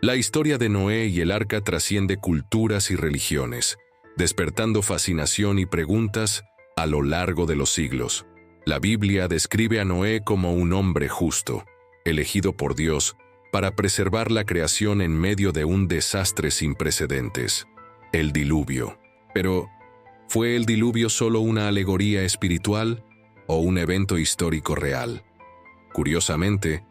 La historia de Noé y el arca trasciende culturas y religiones, despertando fascinación y preguntas a lo largo de los siglos. La Biblia describe a Noé como un hombre justo, elegido por Dios para preservar la creación en medio de un desastre sin precedentes, el diluvio. Pero, ¿fue el diluvio solo una alegoría espiritual o un evento histórico real? Curiosamente,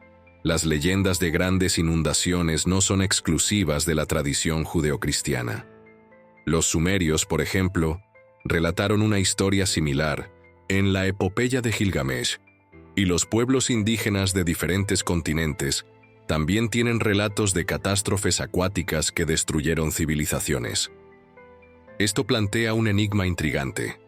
las leyendas de grandes inundaciones no son exclusivas de la tradición judeocristiana. Los sumerios, por ejemplo, relataron una historia similar en la epopeya de Gilgamesh, y los pueblos indígenas de diferentes continentes también tienen relatos de catástrofes acuáticas que destruyeron civilizaciones. Esto plantea un enigma intrigante.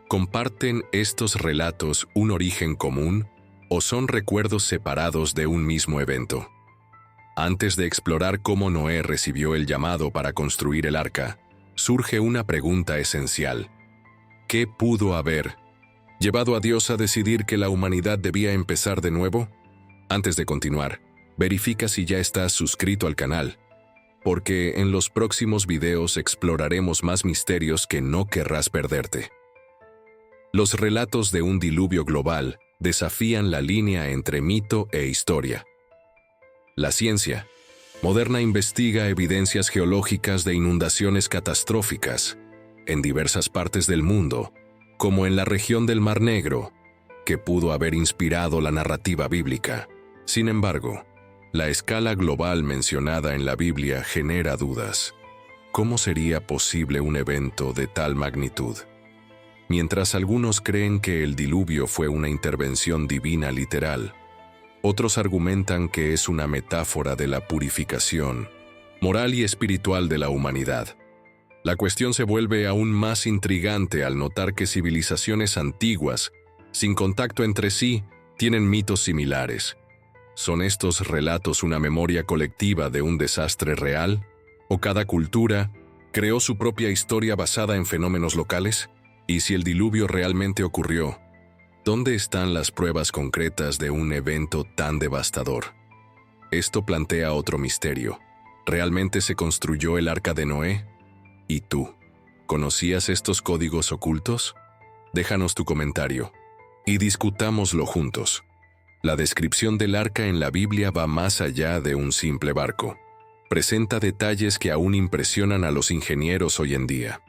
¿Comparten estos relatos un origen común o son recuerdos separados de un mismo evento? Antes de explorar cómo Noé recibió el llamado para construir el arca, surge una pregunta esencial. ¿Qué pudo haber llevado a Dios a decidir que la humanidad debía empezar de nuevo? Antes de continuar, verifica si ya estás suscrito al canal, porque en los próximos videos exploraremos más misterios que no querrás perderte. Los relatos de un diluvio global desafían la línea entre mito e historia. La ciencia moderna investiga evidencias geológicas de inundaciones catastróficas en diversas partes del mundo, como en la región del Mar Negro, que pudo haber inspirado la narrativa bíblica. Sin embargo, la escala global mencionada en la Biblia genera dudas. ¿Cómo sería posible un evento de tal magnitud? Mientras algunos creen que el diluvio fue una intervención divina literal, otros argumentan que es una metáfora de la purificación moral y espiritual de la humanidad. La cuestión se vuelve aún más intrigante al notar que civilizaciones antiguas, sin contacto entre sí, tienen mitos similares. ¿Son estos relatos una memoria colectiva de un desastre real? ¿O cada cultura creó su propia historia basada en fenómenos locales? ¿Y si el diluvio realmente ocurrió, dónde están las pruebas concretas de un evento tan devastador? Esto plantea otro misterio. ¿Realmente se construyó el arca de Noé? ¿Y tú? ¿Conocías estos códigos ocultos? Déjanos tu comentario y discutámoslo juntos. La descripción del arca en la Biblia va más allá de un simple barco. Presenta detalles que aún impresionan a los ingenieros hoy en día.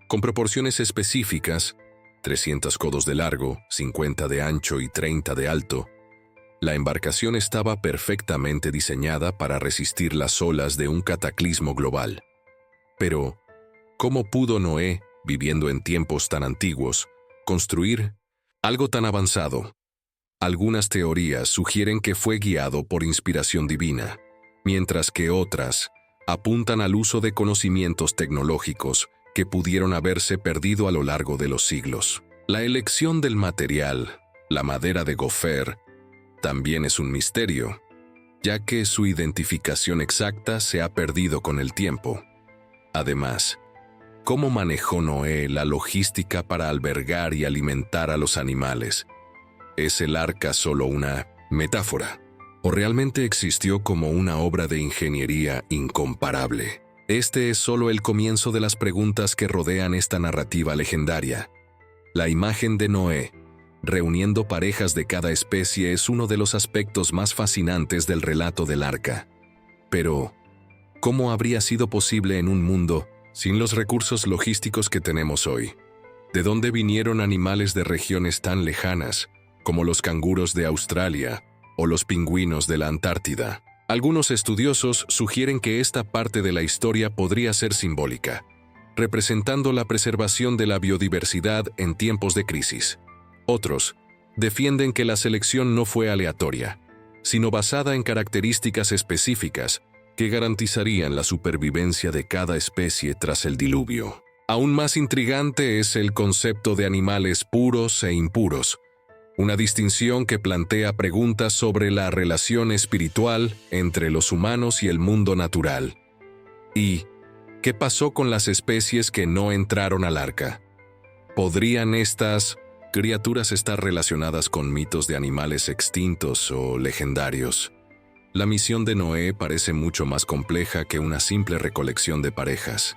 Con proporciones específicas, 300 codos de largo, 50 de ancho y 30 de alto, la embarcación estaba perfectamente diseñada para resistir las olas de un cataclismo global. Pero, ¿cómo pudo Noé, viviendo en tiempos tan antiguos, construir algo tan avanzado? Algunas teorías sugieren que fue guiado por inspiración divina, mientras que otras apuntan al uso de conocimientos tecnológicos que pudieron haberse perdido a lo largo de los siglos. La elección del material, la madera de gofer, también es un misterio, ya que su identificación exacta se ha perdido con el tiempo. Además, ¿cómo manejó Noé la logística para albergar y alimentar a los animales? ¿Es el arca solo una metáfora? ¿O realmente existió como una obra de ingeniería incomparable? Este es solo el comienzo de las preguntas que rodean esta narrativa legendaria. La imagen de Noé, reuniendo parejas de cada especie, es uno de los aspectos más fascinantes del relato del arca. Pero, ¿cómo habría sido posible en un mundo sin los recursos logísticos que tenemos hoy? ¿De dónde vinieron animales de regiones tan lejanas, como los canguros de Australia o los pingüinos de la Antártida? Algunos estudiosos sugieren que esta parte de la historia podría ser simbólica, representando la preservación de la biodiversidad en tiempos de crisis. Otros defienden que la selección no fue aleatoria, sino basada en características específicas que garantizarían la supervivencia de cada especie tras el diluvio. Aún más intrigante es el concepto de animales puros e impuros, una distinción que plantea preguntas sobre la relación espiritual entre los humanos y el mundo natural. ¿Y qué pasó con las especies que no entraron al arca? ¿Podrían estas criaturas estar relacionadas con mitos de animales extintos o legendarios? La misión de Noé parece mucho más compleja que una simple recolección de parejas.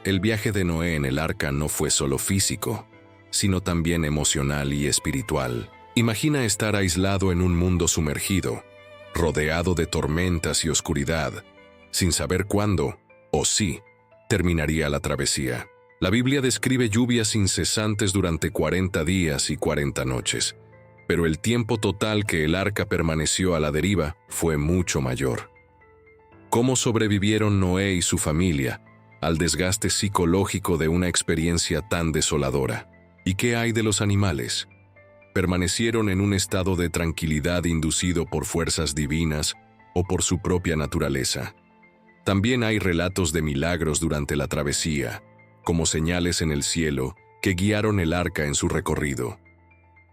El viaje de Noé en el arca no fue solo físico, sino también emocional y espiritual. Imagina estar aislado en un mundo sumergido, rodeado de tormentas y oscuridad, sin saber cuándo, o si, terminaría la travesía. La Biblia describe lluvias incesantes durante 40 días y 40 noches, pero el tiempo total que el arca permaneció a la deriva fue mucho mayor. ¿Cómo sobrevivieron Noé y su familia al desgaste psicológico de una experiencia tan desoladora? ¿Y qué hay de los animales? ¿Permanecieron en un estado de tranquilidad inducido por fuerzas divinas o por su propia naturaleza? También hay relatos de milagros durante la travesía, como señales en el cielo que guiaron el arca en su recorrido.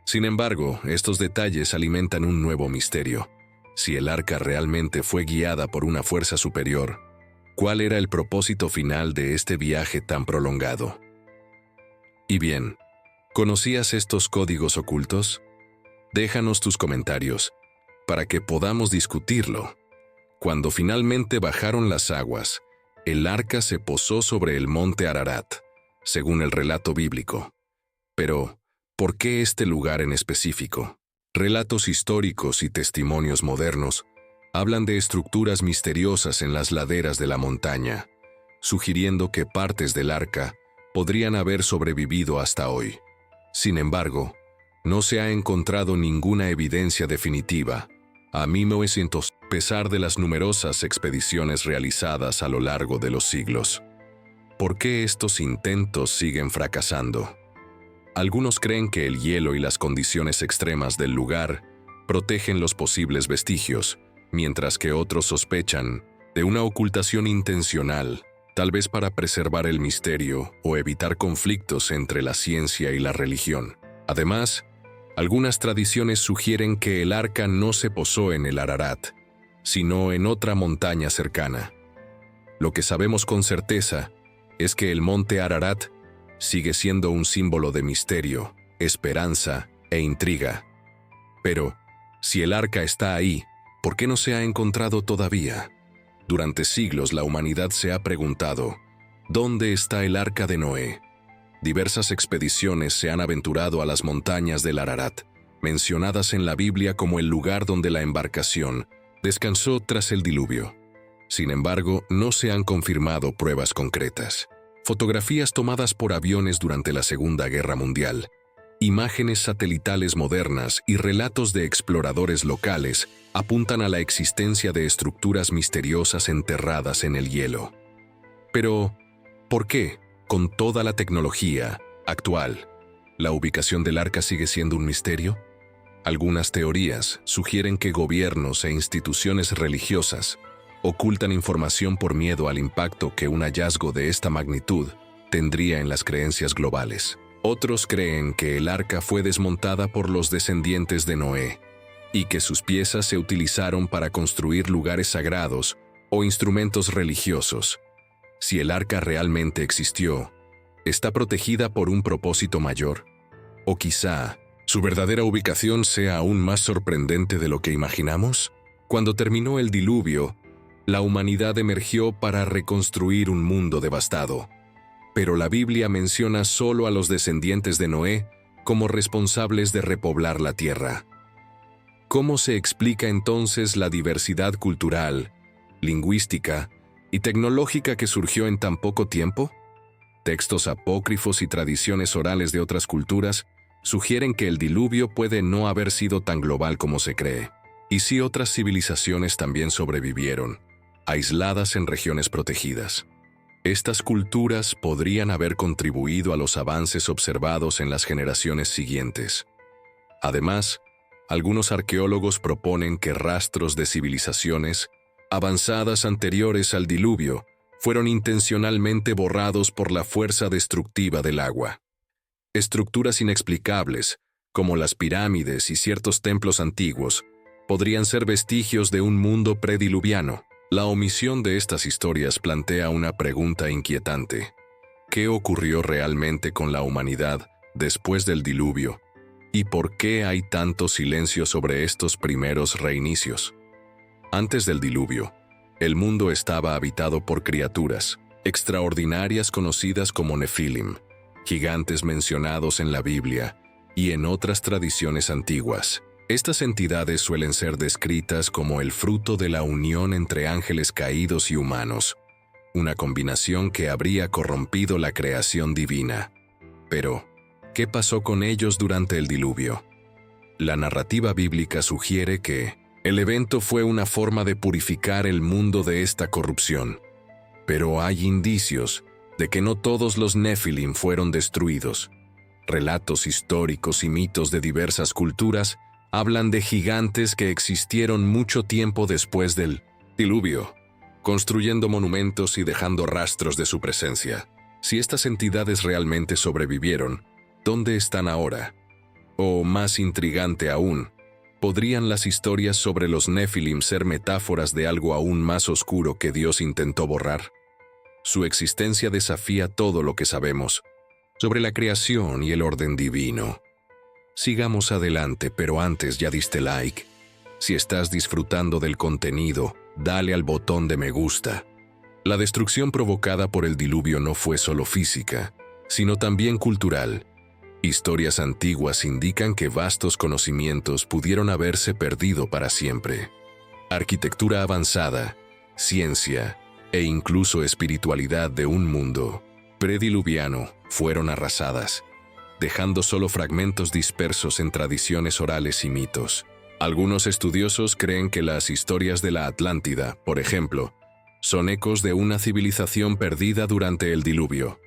Sin embargo, estos detalles alimentan un nuevo misterio. Si el arca realmente fue guiada por una fuerza superior, ¿cuál era el propósito final de este viaje tan prolongado? Y bien, ¿conocías estos códigos ocultos? Déjanos tus comentarios para que podamos discutirlo. Cuando finalmente bajaron las aguas, el arca se posó sobre el monte Ararat, según el relato bíblico. Pero, ¿por qué este lugar en específico? Relatos históricos y testimonios modernos hablan de estructuras misteriosas en las laderas de la montaña, sugiriendo que partes del arca podrían haber sobrevivido hasta hoy. Sin embargo, no se ha encontrado ninguna evidencia definitiva a 1900, a pesar de las numerosas expediciones realizadas a lo largo de los siglos. ¿Por qué estos intentos siguen fracasando? Algunos creen que el hielo y las condiciones extremas del lugar protegen los posibles vestigios, mientras que otros sospechan de una ocultación intencional, tal vez para preservar el misterio o evitar conflictos entre la ciencia y la religión. Además, algunas tradiciones sugieren que el arca no se posó en el Ararat, sino en otra montaña cercana. Lo que sabemos con certeza es que el monte Ararat sigue siendo un símbolo de misterio, esperanza e intriga. Pero, si el arca está ahí, ¿por qué no se ha encontrado todavía? Durante siglos la humanidad se ha preguntado, ¿dónde está el arca de Noé? Diversas expediciones se han aventurado a las montañas del Ararat, mencionadas en la Biblia como el lugar donde la embarcación descansó tras el diluvio. Sin embargo, no se han confirmado pruebas concretas. Fotografías tomadas por aviones durante la Segunda Guerra Mundial, imágenes satelitales modernas y relatos de exploradores locales apuntan a la existencia de estructuras misteriosas enterradas en el hielo. Pero, ¿por qué, con toda la tecnología actual, la ubicación del arca sigue siendo un misterio? Algunas teorías sugieren que gobiernos e instituciones religiosas ocultan información por miedo al impacto que un hallazgo de esta magnitud tendría en las creencias globales. Otros creen que el arca fue desmontada por los descendientes de Noé y que sus piezas se utilizaron para construir lugares sagrados o instrumentos religiosos. Si el arca realmente existió, ¿está protegida por un propósito mayor? O quizá su verdadera ubicación sea aún más sorprendente de lo que imaginamos. Cuando terminó el diluvio, la humanidad emergió para reconstruir un mundo devastado. Pero la Biblia menciona solo a los descendientes de Noé como responsables de repoblar la tierra. ¿Cómo se explica entonces la diversidad cultural, lingüística y tecnológica que surgió en tan poco tiempo? Textos apócrifos y tradiciones orales de otras culturas sugieren que el diluvio puede no haber sido tan global como se cree. Y si otras civilizaciones también sobrevivieron, aisladas en regiones protegidas. Estas culturas podrían haber contribuido a los avances observados en las generaciones siguientes. Además, algunos arqueólogos proponen que rastros de civilizaciones avanzadas anteriores al diluvio fueron intencionalmente borrados por la fuerza destructiva del agua. Estructuras inexplicables, como las pirámides y ciertos templos antiguos, podrían ser vestigios de un mundo prediluviano. La omisión de estas historias plantea una pregunta inquietante. ¿Qué ocurrió realmente con la humanidad después del diluvio? ¿Y por qué hay tanto silencio sobre estos primeros reinicios? Antes del diluvio, el mundo estaba habitado por criaturas extraordinarias conocidas como Nefilim, gigantes mencionados en la Biblia y en otras tradiciones antiguas. Estas entidades suelen ser descritas como el fruto de la unión entre ángeles caídos y humanos, una combinación que habría corrompido la creación divina. Pero, ¿qué pasó con ellos durante el diluvio? La narrativa bíblica sugiere que el evento fue una forma de purificar el mundo de esta corrupción. Pero hay indicios de que no todos los Nefilim fueron destruidos. Relatos históricos y mitos de diversas culturas hablan de gigantes que existieron mucho tiempo después del diluvio, construyendo monumentos y dejando rastros de su presencia. Si estas entidades realmente sobrevivieron, ¿dónde están ahora? O, más intrigante aún, ¿podrían las historias sobre los Nefilim ser metáforas de algo aún más oscuro que Dios intentó borrar? Su existencia desafía todo lo que sabemos sobre la creación y el orden divino. Sigamos adelante, pero antes ya diste like. Si estás disfrutando del contenido, dale al botón de me gusta. La destrucción provocada por el diluvio no fue solo física, sino también cultural. Historias antiguas indican que vastos conocimientos pudieron haberse perdido para siempre. Arquitectura avanzada, ciencia e incluso espiritualidad de un mundo prediluviano fueron arrasadas, dejando solo fragmentos dispersos en tradiciones orales y mitos. Algunos estudiosos creen que las historias de la Atlántida, por ejemplo, son ecos de una civilización perdida durante el diluvio.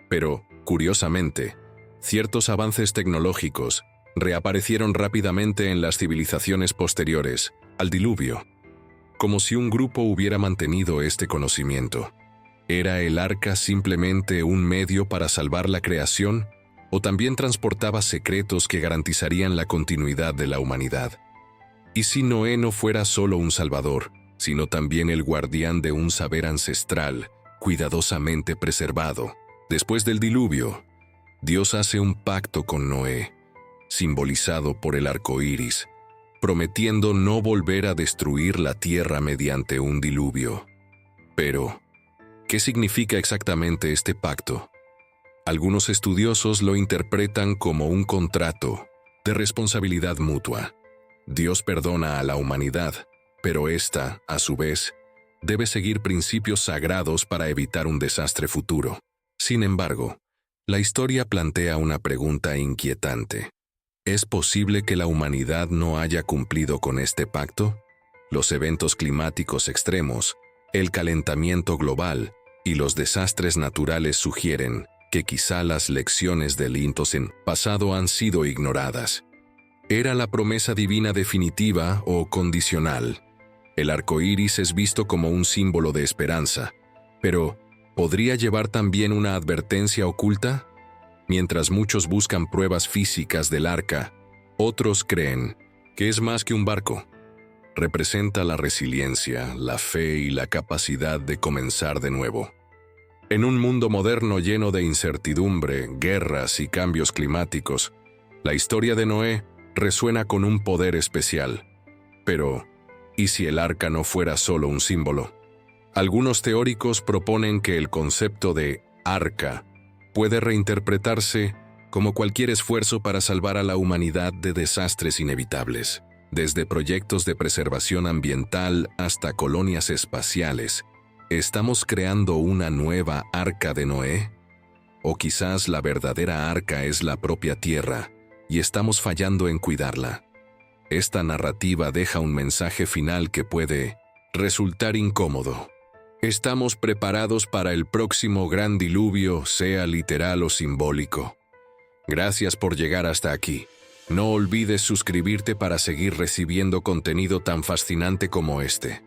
Pero, curiosamente, ciertos avances tecnológicos reaparecieron rápidamente en las civilizaciones posteriores al diluvio, como si un grupo hubiera mantenido este conocimiento. ¿Era el arca simplemente un medio para salvar la creación, o también transportaba secretos que garantizarían la continuidad de la humanidad? ¿Y si Noé no fuera solo un salvador, sino también el guardián de un saber ancestral, cuidadosamente preservado? Después del diluvio, Dios hace un pacto con Noé, simbolizado por el arco iris, prometiendo no volver a destruir la tierra mediante un diluvio. Pero, ¿qué significa exactamente este pacto? Algunos estudiosos lo interpretan como un contrato de responsabilidad mutua. Dios perdona a la humanidad, pero ésta, a su vez, debe seguir principios sagrados para evitar un desastre futuro. Sin embargo, la historia plantea una pregunta inquietante. ¿Es posible que la humanidad no haya cumplido con este pacto? Los eventos climáticos extremos, el calentamiento global y los desastres naturales sugieren que quizá las lecciones del Intocen pasado han sido ignoradas. ¿Era la promesa divina definitiva o condicional? El arco iris es visto como un símbolo de esperanza, pero ¿podría llevar también una advertencia oculta? Mientras muchos buscan pruebas físicas del arca, otros creen que es más que un barco. Representa la resiliencia, la fe y la capacidad de comenzar de nuevo. En un mundo moderno lleno de incertidumbre, guerras y cambios climáticos, la historia de Noé resuena con un poder especial. Pero, ¿y si el arca no fuera solo un símbolo? Algunos teóricos proponen que el concepto de arca puede reinterpretarse como cualquier esfuerzo para salvar a la humanidad de desastres inevitables, desde proyectos de preservación ambiental hasta colonias espaciales. ¿Estamos creando una nueva arca de Noé? ¿O quizás la verdadera arca es la propia Tierra y estamos fallando en cuidarla? Esta narrativa deja un mensaje final que puede resultar incómodo. Estamos preparados para el próximo gran diluvio, sea literal o simbólico. Gracias por llegar hasta aquí. No olvides suscribirte para seguir recibiendo contenido tan fascinante como este.